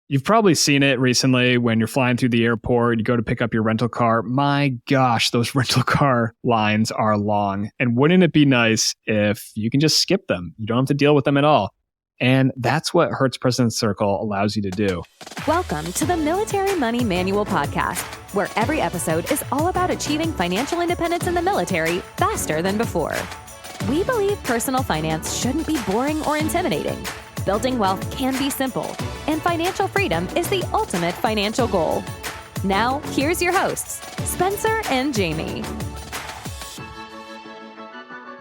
You've probably seen it recently when you're flying through the airport, you go to pick up your rental car. My gosh, those rental car lines are long. And wouldn't it be nice if you can just skip them? You don't have to deal with them at all. And that's what Hertz President Circle allows you to do. Welcome to the Military Money Manual Podcast, where every episode is all about achieving financial independence in the military faster than before. We believe personal finance shouldn't be boring or intimidating. Building wealth can be simple, and financial freedom is the ultimate financial goal. Now, here's your hosts, Spencer and Jamie.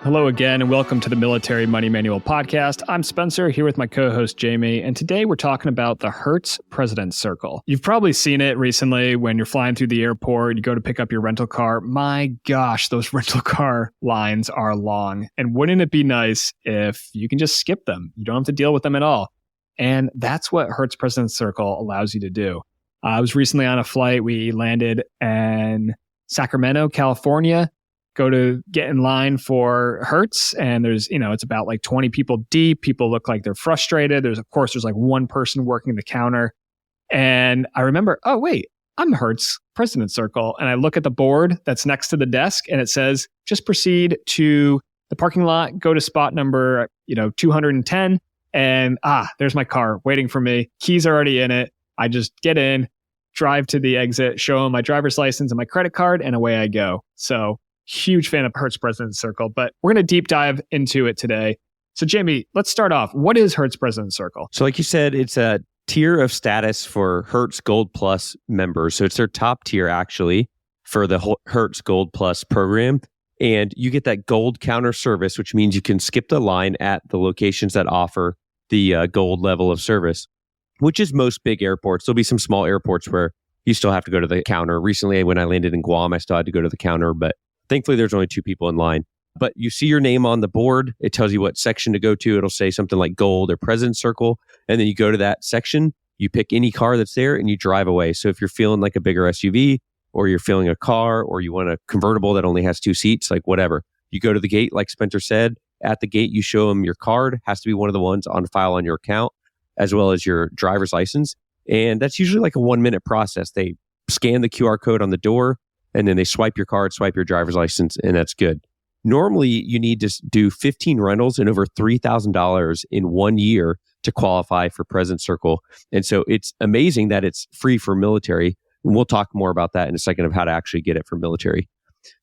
Hello again, and welcome to the Military Money Manual Podcast. I'm Spencer, here with my co-host Jamie, and today we're talking about the Hertz President Circle. You've probably seen it recently when you're flying through the airport, you go to pick up your rental car. My gosh, those rental car lines are long. And wouldn't it be nice if you can just skip them? You don't have to deal with them at all. And that's what Hertz President Circle allows you to do. I was recently on a flight. We landed in Sacramento, California. Go to get in line for Hertz, and there's, it's about like 20 people deep. People look like they're frustrated. There's like one person working the counter. And I remember, oh, wait, I'm Hertz President Circle. And I look at the board that's next to the desk, and it says, just proceed to the parking lot, go to spot number, 210. And there's my car waiting for me. Keys are already in it. I just get in, drive to the exit, show them my driver's license and my credit card, and away I go. So huge fan of Hertz President Circle, but we're going to deep dive into it today. So Jamie, let's start off. What is Hertz President Circle? So like you said, it's a tier of status for Hertz Gold Plus members. So it's their top tier actually for the Hertz Gold Plus program. And you get that gold counter service, which means you can skip the line at the locations that offer the gold level of service, which is most big airports. There'll be some small airports where you still have to go to the counter. Recently, when I landed in Guam, I still had to go to the counter, but thankfully, there's only two people in line. But you see your name on the board. It tells you what section to go to. It'll say something like Gold or President Circle. And then you go to that section, you pick any car that's there, and you drive away. So if you're feeling like a bigger SUV, or you're feeling a car, or you want a convertible that only has two seats, like whatever, you go to the gate, like Spencer said. At the gate, you show them your card. Has to be one of the ones on file on your account, as well as your driver's license. And that's usually like a 1-minute process. They scan the QR code on the door, and then they swipe your card, swipe your driver's license, and that's good. Normally, you need to do 15 rentals and over $3,000 in 1 year to qualify for President Circle. And so it's amazing that it's free for military. And we'll talk more about that in a second of how to actually get it for military.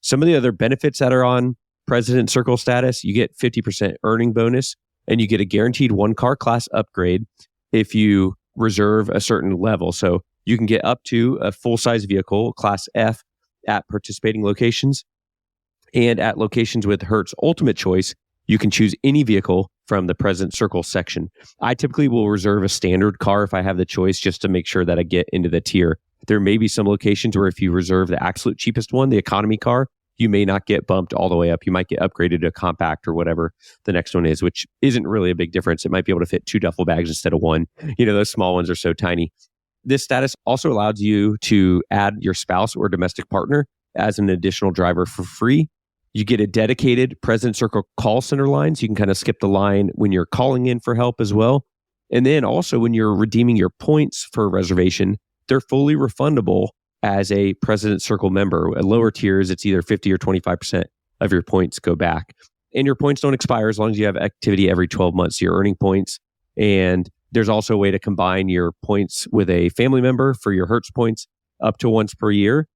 Some of the other benefits that are on President Circle status, you get 50% earning bonus, and you get a guaranteed one car class upgrade if you reserve a certain level. So you can get up to a full-size vehicle, class F, at participating locations. And at locations with Hertz Ultimate Choice, you can choose any vehicle from the President Circle section. I typically will reserve a standard car if I have the choice, just to make sure that I get into the tier. There may be some locations where if you reserve the absolute cheapest one, the economy car, you may not get bumped all the way up. You might get upgraded to a compact or whatever the next one is, which isn't really a big difference. It might be able to fit 2 duffel bags instead of 1. Those small ones are so tiny. This status also allows you to add your spouse or domestic partner as an additional driver for free. You get a dedicated President Circle call center line, so you can kind of skip the line when you're calling in for help as well. And then also when you're redeeming your points for a reservation, they're fully refundable as a President Circle member. At lower tiers, it's either 50 or 25% of your points go back. And your points don't expire as long as you have activity every 12 months. So you're earning points. And there's also a way to combine your points with a family member for your Hertz points up to once per year.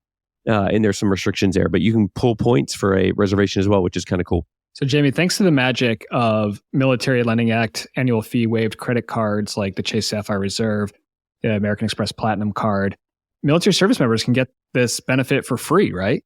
And there's some restrictions there, but you can pull points for a reservation as well, which is kind of cool. So Jamie, thanks to the magic of Military Lending Act, annual fee waived credit cards like the Chase Sapphire Reserve, the American Express Platinum card, military service members can get this benefit for free, right?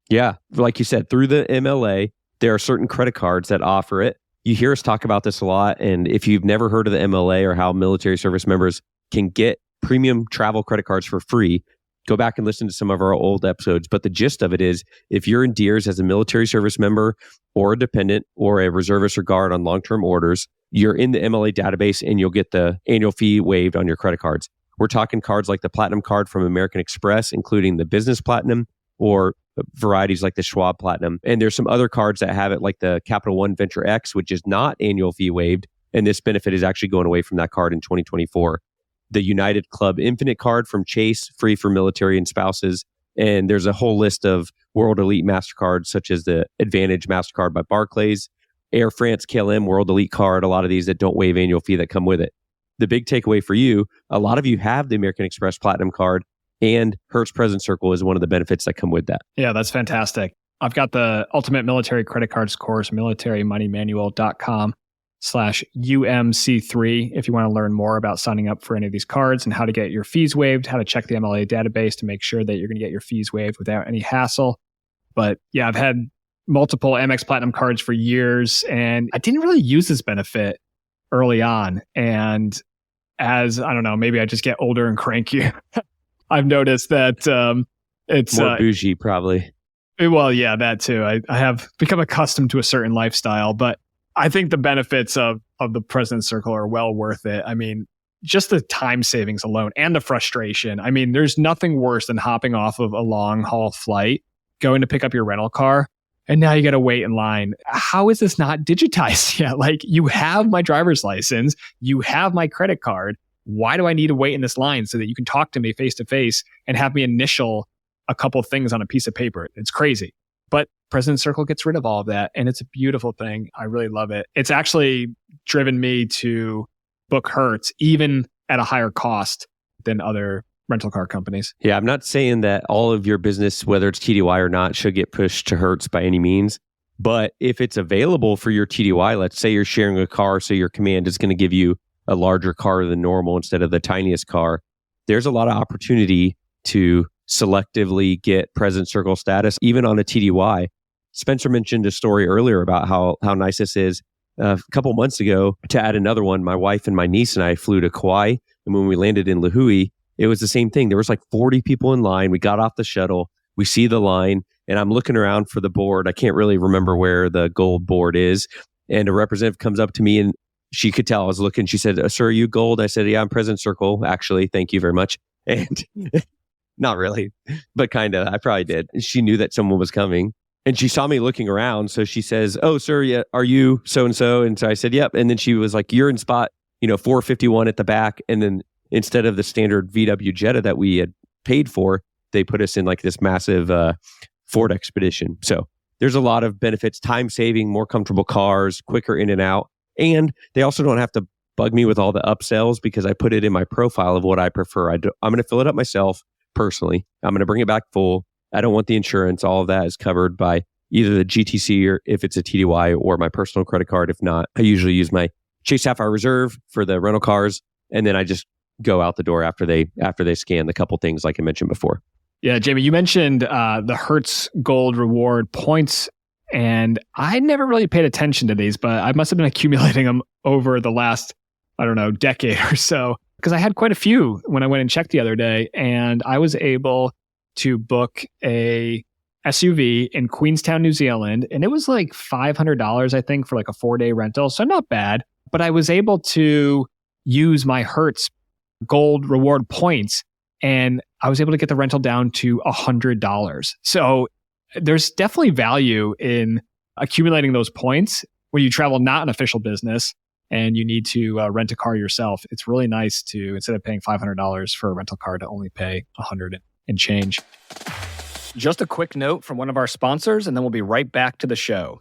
Yeah. Like you said, through the MLA, there are certain credit cards that offer it. You hear us talk about this a lot. And if you've never heard of the MLA or how military service members can get premium travel credit cards for free, go back and listen to some of our old episodes. But the gist of it is, if you're in DEERS as a military service member or a dependent or a reservist or guard on long-term orders, you're in the MLA database and you'll get the annual fee waived on your credit cards. We're talking cards like the Platinum card from American Express, including the Business Platinum, or varieties like the Schwab Platinum. And there's some other cards that have it, like the Capital One Venture X, which is not annual fee waived. And this benefit is actually going away from that card in 2024. the United Club Infinite card from Chase, free for military and spouses. And there's a whole list of World Elite MasterCards, such as the Advantage MasterCard by Barclays, Air France KLM World Elite card, a lot of these that don't waive annual fee that come with it. The big takeaway for you, a lot of you have the American Express Platinum card, and Hertz President Circle is one of the benefits that come with that. Yeah, that's fantastic. I've got the Ultimate Military Credit Cards course, militarymoneymanual.com/UMC3 if you want to learn more about signing up for any of these cards and how to get your fees waived, how to check the MLA database to make sure that you're going to get your fees waived without any hassle. But yeah, I've had multiple Amex Platinum cards for years, and I didn't really use this benefit early on. And as, I don't know, maybe I just get older and crankier. I've noticed that it's more bougie, probably. Well, yeah, that too. I have become accustomed to a certain lifestyle, but I think the benefits of the President Circle are well worth it. I mean, just the time savings alone and the frustration. I mean, there's nothing worse than hopping off of a long haul flight, going to pick up your rental car, and now you got to wait in line. How is this not digitized yet? Like, you have my driver's license, you have my credit card. Why do I need to wait in this line so that you can talk to me face to face and have me initial a couple things on a piece of paper? It's crazy. But President Circle gets rid of all of that, and it's a beautiful thing. I really love it. It's actually driven me to book Hertz, even at a higher cost than other rental car companies. Yeah, I'm not saying that all of your business, whether it's TDY or not, should get pushed to Hertz by any means. But if it's available for your TDY, let's say you're sharing a car, so your command is going to give you a larger car than normal instead of the tiniest car, there's a lot of opportunity to selectively get President Circle status, even on a TDY. Spencer mentioned a story earlier about how nice this is. A couple months ago, to add another one, my wife and my niece and I flew to Kauai. And when we landed in Lihue, it was the same thing. There was like 40 people in line. We got off the shuttle. We see the line, and I'm looking around for the board. I can't really remember where the gold board is. And a representative comes up to me, and she could tell I was looking. She said, "Sir, are you gold?" I said, "Yeah, I'm President Circle, actually. Thank you very much." And not really, but kind of. I probably did. She knew that someone was coming, and she saw me looking around. So she says, "Oh, sir, yeah, are you so-and-so?" And so I said, "Yep." And then she was like, "You're in spot, 451 at the back." And then instead of the standard VW Jetta that we had paid for, they put us in like this massive Ford Expedition. So there's a lot of benefits: time saving, more comfortable cars, quicker in and out. And they also don't have to bug me with all the upsells because I put it in my profile of what I prefer. I'm going to fill it up myself personally. I'm going to bring it back full. I don't want the insurance. All of that is covered by either the GTC, or if it's a TDY, or my personal credit card. If not, I usually use my Chase Sapphire Reserve for the rental cars, and then I just go out the door after they scan the couple things like I mentioned before. Yeah, Jamie, you mentioned the Hertz Gold Reward points, and I never really paid attention to these, but I must have been accumulating them over the last, decade or so, because I had quite a few when I went and checked the other day, and I was able to book a SUV in Queenstown, New Zealand, and it was like $500, I think, for like a 4-day rental. So not bad, but I was able to use my Hertz Gold Reward points, and I was able to get the rental down to $100. So there's definitely value in accumulating those points when you travel not an official business and you need to rent a car yourself. It's really nice to, instead of paying $500 for a rental car, to only pay $100 and change. Just a quick note from one of our sponsors, and then we'll be right back to the show.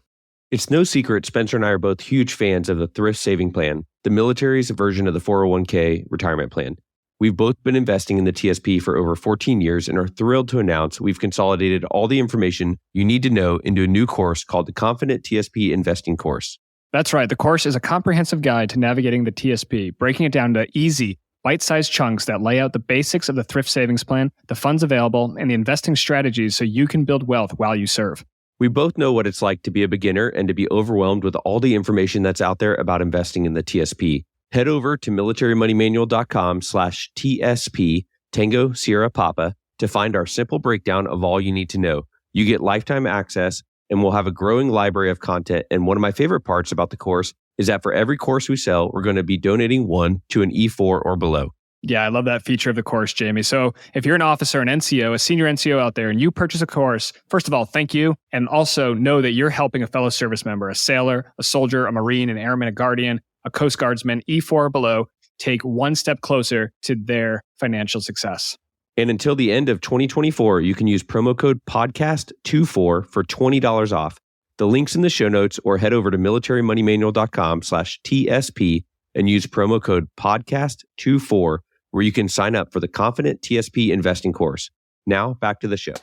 It's no secret Spencer and I are both huge fans of the Thrift Saving Plan, the military's version of the 401k retirement plan. We've both been investing in the TSP for over 14 years and are thrilled to announce we've consolidated all the information you need to know into a new course called the Confident TSP Investing Course. That's right. The course is a comprehensive guide to navigating the TSP, breaking it down to easy, bite-sized chunks that lay out the basics of the thrift savings plan, the funds available, and the investing strategies so you can build wealth while you serve. We both know what it's like to be a beginner and to be overwhelmed with all the information that's out there about investing in the TSP. Head over to militarymoneymanual.com/TSP, Tango Sierra Papa, to find our simple breakdown of all you need to know. You get lifetime access, and we'll have a growing library of content. And one of my favorite parts about the course is that for every course we sell, we're going to be donating one to an E4 or below. Yeah, I love that feature of the course, Jamie. So if you're an officer, an NCO, a senior NCO out there, and you purchase a course, first of all, thank you. And also know that you're helping a fellow service member, a sailor, a soldier, a Marine, an airman, a guardian, a Coast Guardsman, E4 or below, take one step closer to their financial success. And until the end of 2024, you can use promo code podcast24 for $20 off. The link's in the show notes, or head over to militarymoneymanual.com/TSP and use promo code podcast24, where you can sign up for the Confident TSP investing course. Now back to the show.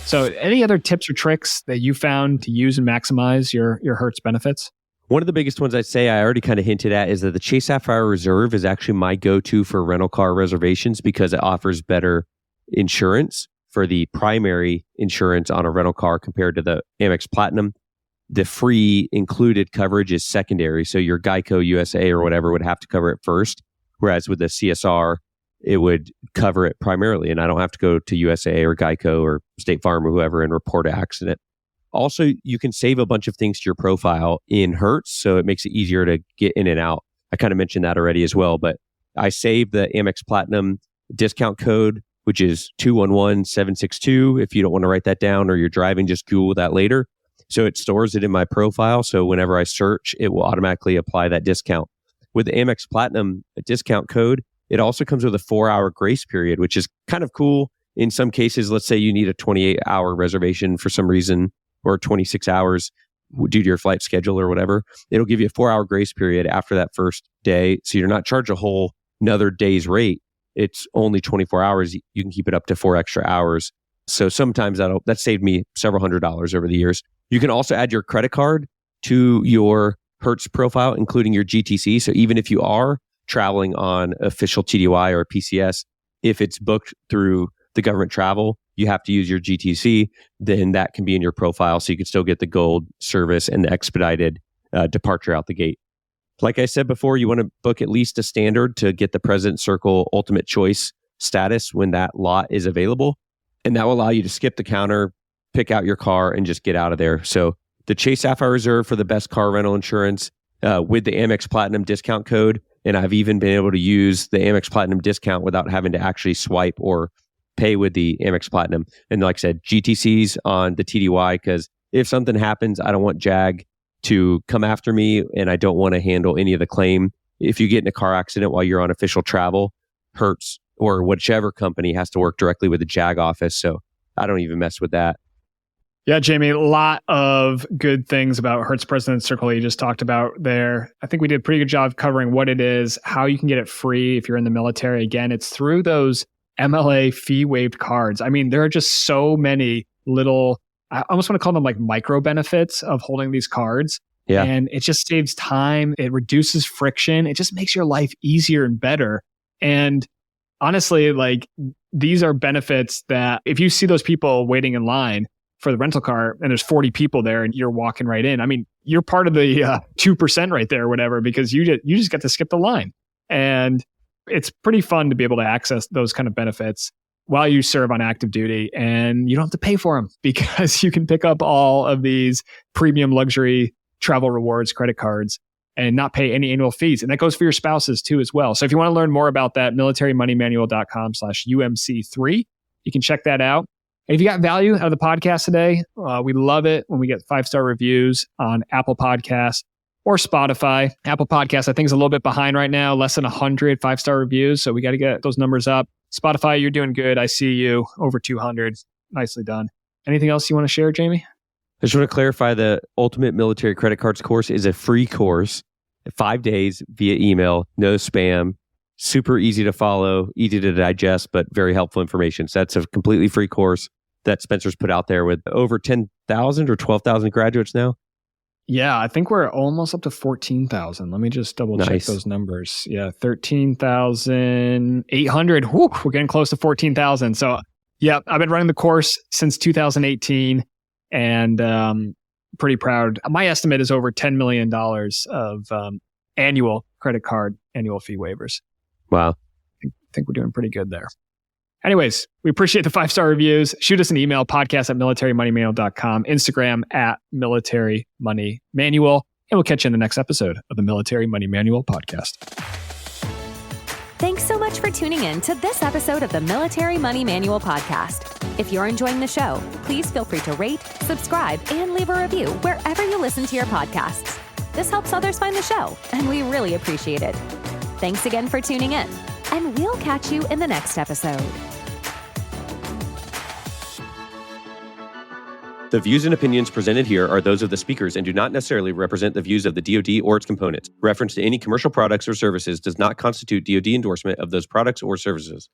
So any other tips or tricks that you found to use and maximize your Hertz benefits? One of the biggest ones I'd say I already kind of hinted at is that the Chase Sapphire Reserve is actually my go-to for rental car reservations because it offers better insurance for the primary insurance on a rental car compared to the Amex Platinum. The free included coverage is secondary. So your Geico USA or whatever would have to cover it first. Whereas with the CSR, it would cover it primarily. And I don't have to go to USA or Geico or State Farm or whoever and report an accident. Also, you can save a bunch of things to your profile in Hertz. So it makes it easier to get in and out. I kind of mentioned that already as well, but I saved the Amex Platinum discount code, which is 211762. If you don't want to write that down or you're driving, just Google that later. So it stores it in my profile. So whenever I search, it will automatically apply that discount. With the Amex Platinum discount code, it also comes with a 4-hour grace period, which is kind of cool. In some cases, let's say you need a 28-hour reservation for some reason, or 26 hours due to your flight schedule or whatever. It'll give you a 4-hour grace period after that first day. So you're not charged a whole another day's rate. It's only 24 hours. You can keep it up to 4 extra hours. So sometimes that saved me several $100s over the years. You can also add your credit card to your Hertz profile, including your GTC. So even if you are traveling on official TDY or PCS, if it's booked through the government travel, you have to use your GTC, then that can be in your profile. So you can still get the gold service and the expedited departure out the gate. Like I said before, you want to book at least a standard to get the President Circle Ultimate Choice status when that lot is available. And that will allow you to skip the counter, pick out your car, and just get out of there. So the Chase Sapphire Reserve for the best car rental insurance with the Amex Platinum discount code. And I've even been able to use the Amex Platinum discount without having to actually swipe or pay with the Amex Platinum. And like I said, GTCs on the TDY, because if something happens, I don't want JAG to come after me, and I don't want to handle any of the claim. If you get in a car accident while you're on official travel, Hertz or whichever company has to work directly with the JAG office. So I don't even mess with that. Yeah, Jamie, a lot of good things about Hertz President Circle you just talked about there. I think we did a pretty good job covering what it is, how you can get it free if you're in the military. Again, it's through those MLA fee waived cards. I mean, there are just so many little, I almost want to call them like micro benefits of holding these cards. Yeah. And it just saves time. It reduces friction. It just makes your life easier and better. And honestly, like, these are benefits that if you see those people waiting in line for the rental car and there's 40 people there and you're walking right in, I mean, you're part of the 2% right there or whatever, because you just get to skip the line. And it's pretty fun to be able to access those kind of benefits while you serve on active duty, and you don't have to pay for them because you can pick up all of these premium luxury travel rewards credit cards and not pay any annual fees. And that goes for your spouses too as well. So if you want to learn more about that, militarymoneymanual.com/UMC3, you can check that out. And if you got value out of the podcast today, we love it when we get 5-star reviews on Apple Podcasts or Spotify. Apple Podcasts, I think, is a little bit behind right now, less than 100 5-star reviews. So we got to get those numbers up. Spotify, you're doing good. I see you over 200. Nicely done. Anything else you want to share, Jamie? I just want to clarify, the Ultimate Military Credit Cards course is a free course, 5 days via email, no spam, super easy to follow, easy to digest, but very helpful information. So that's a completely free course that Spencer's put out there with over 10,000 or 12,000 graduates now. Yeah, I think we're almost up to 14,000. Let me just double check those numbers. Yeah, 13,800. Whew, we're getting close to 14,000. So yeah, I've been running the course since 2018 and pretty proud. My estimate is over $10 million of annual credit card annual fee waivers. Wow. I think we're doing pretty good there. Anyways, we appreciate the 5-star reviews. Shoot us an email, podcast@militarymoneymanual.com, Instagram @militarymoneymanual, and we'll catch you in the next episode of the Military Money Manual podcast. Thanks so much for tuning in to this episode of the Military Money Manual podcast. If you're enjoying the show, please feel free to rate, subscribe, and leave a review wherever you listen to your podcasts. This helps others find the show, and we really appreciate it. Thanks again for tuning in, and we'll catch you in the next episode. The views and opinions presented here are those of the speakers and do not necessarily represent the views of the DoD or its components. Reference to any commercial products or services does not constitute DoD endorsement of those products or services.